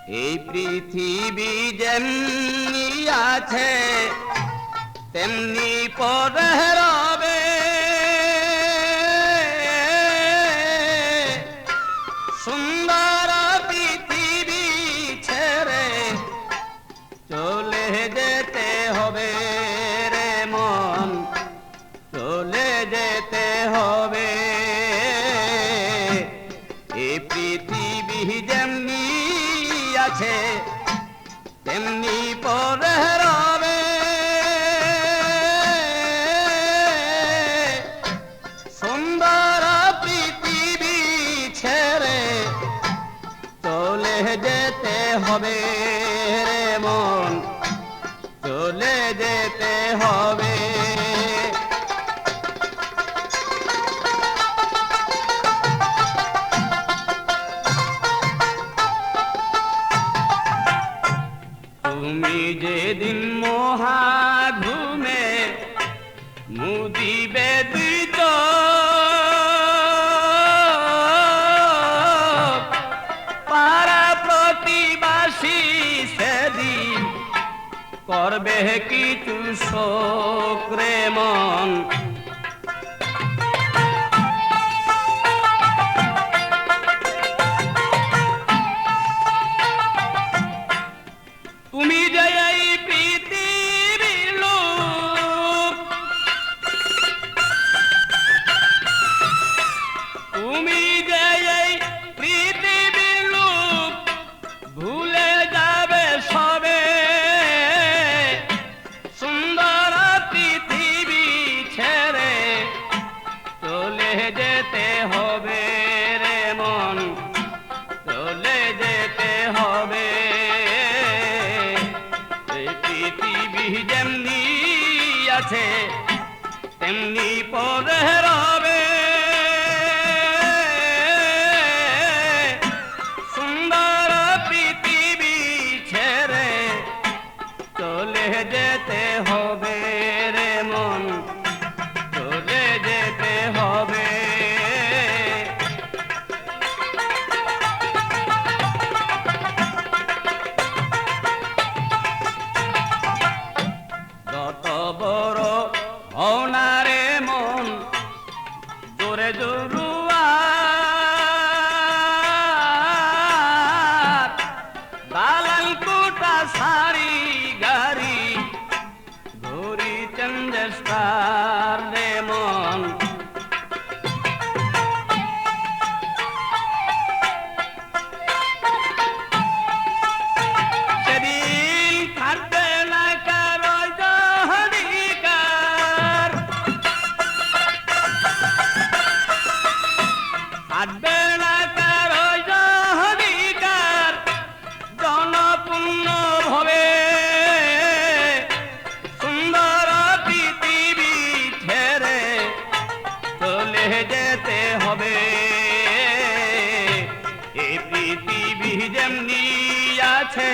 এই পৃথিবী যেমনি আছে তেমনি পরে রবে, সুন্দর পৃথিবী ছেড়ে চলে যেতে হবে রে মন, চলে যেতে হবে। এই পৃথিবী যেমনি আছে তেমনি পরে রবে, সুন্দর পৃথিবী ছেড়ে চলে যেতে হবে রে মন, চলে যেতে হবে। তুমি যেদিন মহা ঘুমে মুদিবে দুই চোখ, পাড়া প্রতিবাসী সেদিন করবে কিছু শোক রে মন। তুমি যে এই পৃথিবীর লোক, তুমি যে এই পৃথিবীর লোক, ভুলে যাবে সবে, সুন্দর পৃথিবী ছেড়ে চলে যেতে হবে রে মন, চলে যেতে হবে। পৃথিবী যেমনি আছে তেমনি পরে রবে, সুন্দর পৃথিবী ছেড়ে চলে যেতে হবে রে মন, চলে যেতে হবে। যত বড় হও না রে মন, জোরে জরুয়ার, দালাল কোটা সারি গাড়ি ঘুরি চন্দ্রস্টার রে মন। সেদিন থাকবে না কারো অধিকার, থাকবে না কারো অধিকার, জনপূর্ণ হবে, সুন্দর পৃথিবী ছেড়ে চলে যেতে হবে। এই পৃথিবী যেমনি আছে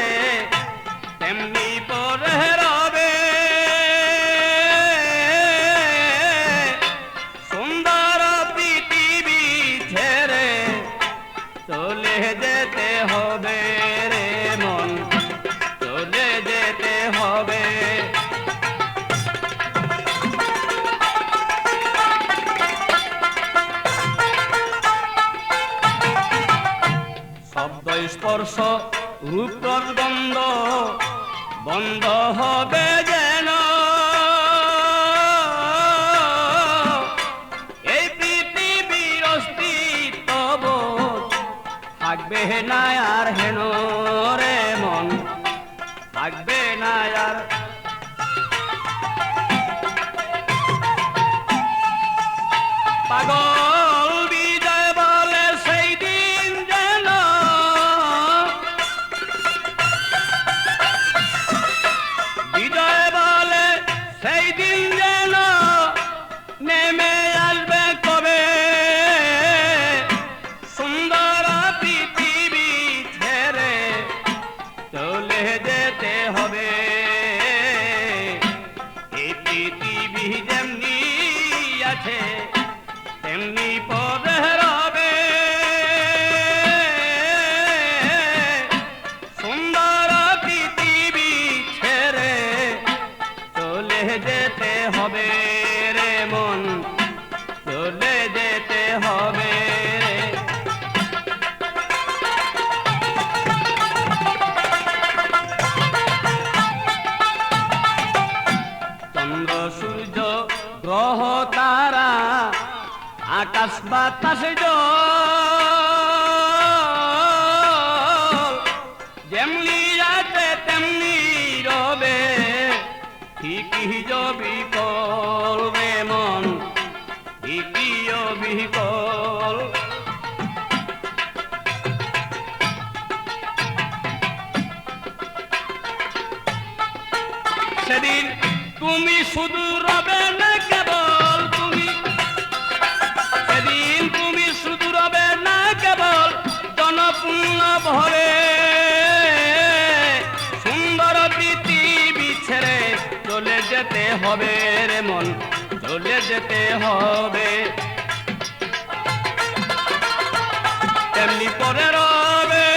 তেমনি পরে রবে, সুন্দর পৃথিবী ছেড়ে চলে যেতে হবে রে মন, চলে যেতে হবে। শব্দ স্পর্শ রূপ গন্ধ বন্ধ হবে যেন, এই পৃথিবীর অস্তিত্ব থাকবে না আর হেন রে মন, থাকবে না আর। পাগল বিজয় বলে সেই দিন যেন, বিজয় বলে সেই দিন যেন নেমে আসবে কবে, সুন্দর পৃথিবী ছেড়ে চলে যেতে হবে। এই পৃথিবী যেমনি আছে তেমনি আকাশ বাতাস জল যেমনি আছে তেমনি রবে, ঠিকই বিকল রে মন, ঠিকই বিকল। সেদিন তুমি শুধু রবে না কেবল, তুমি সেদিন তুমি শুধু রবে না কেবল জনপূর্ণ ভরে, সুন্দর পৃথিবী ছেড়ে চলে যেতে হবে রে মন, চলে যেতে হবে। তেমনি করে রবে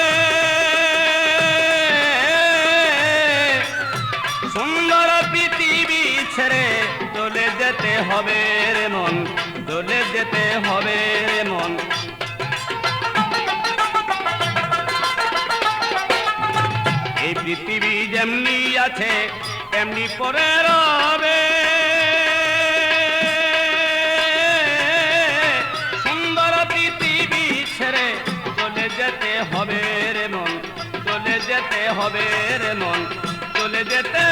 সুন্দর পৃথিবী ছেড়ে চলে যেতে হবে রে মন, চলে যেতে হবে রে মন। এই পৃথিবী যেমনি আছে তেমনি পরে রবে, সুন্দর পৃথিবী ছেড়ে চলে যেতে হবে রে মন, চলে যেতে হবে রে মন, চলে যেতে